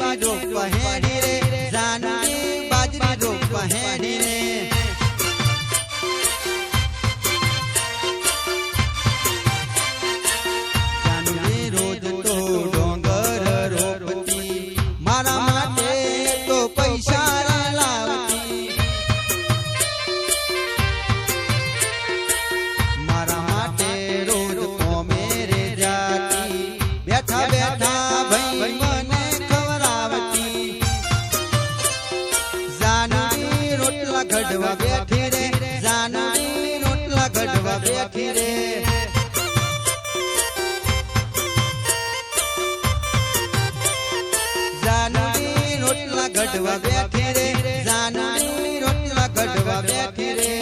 बाजरी रोप हेडी रे जानवी बाजरी रोप हेडी रे जानवी रोज तो डोंगर रोपती मारा माटे तो पैसा लावती मारा माटे रोज कोमे रे जाती बैठा बैठा भाई मने खवरावती जानवी रोटला गढ़वा बैठी रे जानवी रोटला गढ़वा बैठी रे जानवी रोटला गढ़वा बैठी रे जानवी रोटला गढ़वा बैठी रे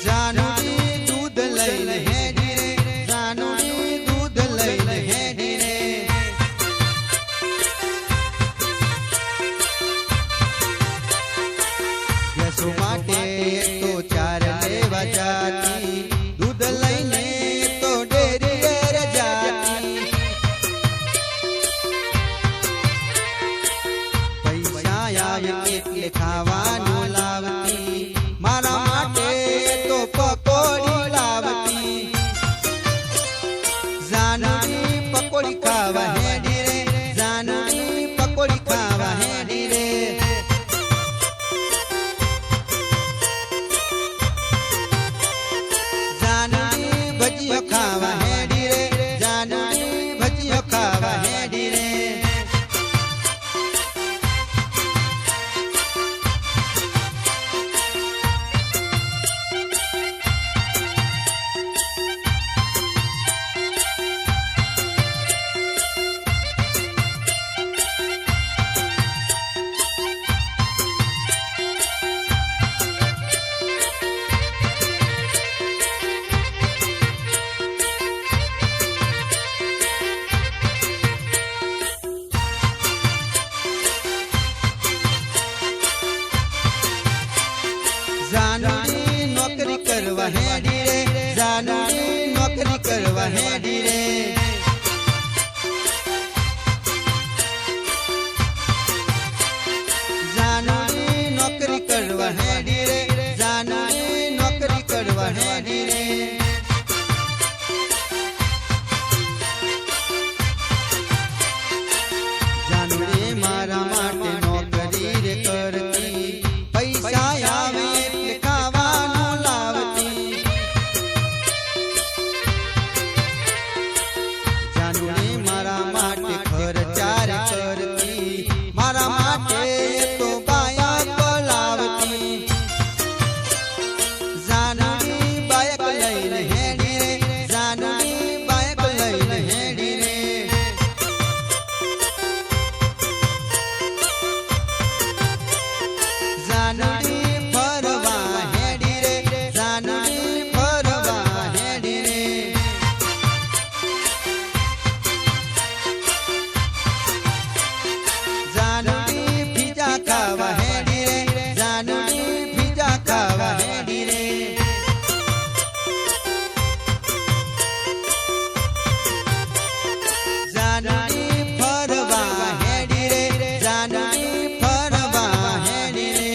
जानवी दूध लईने हेडी रे जानवी दूध लईने हेडी रे यसु माटे तो चार लेवा जाती दूध लईने तो डेरी रे जाती पैसा आवे એટલે ખાવાનું લાવતી મારા માટે તો પકોડી લાવતી जानवी पकोड़ी खावा हेडी रे जानवी पकोड़ी खावा हेडी रे जानवी भजियो खावा हेडी रे जानवी भजियो खावा हेडी रे जानवी नौकरी करवा हेडी रे जानवी नौकरी करवा हेडी रे जानवी नौकरी करवा हेडी रे जानवी नौकरी करवा हेडी रे जानवी मारा माटे नौकरी रे करती पैसा आवे એટલે ખાવાનું લાવતી जानवी मारा माटे खर्चा रे करती मारा माटे तो बायक लावती जानवी बायक लईने हेडी रे जानवी बायक लईने हेडी रे जानवी फरवा हेडी रे जानवी फरवा हेडी रे जानवी पिज्जा खावा हेडी रे जानवी पिज्जा खावा हेडी रे जानवी फरवा हेडी रे जानवी फरवा हेडी रे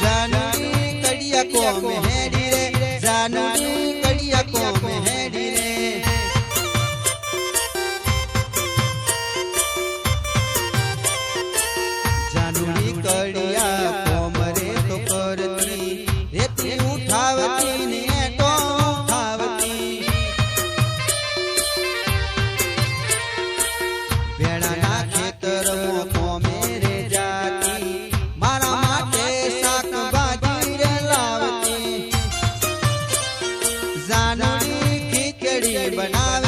जानवी कड़िया को में हेडी रे जानवी कड़िया को में हेडी रे जानवी कड़िया को मरे तो करती रेती उठावती ने तो उठावती ખીચડી બનાવે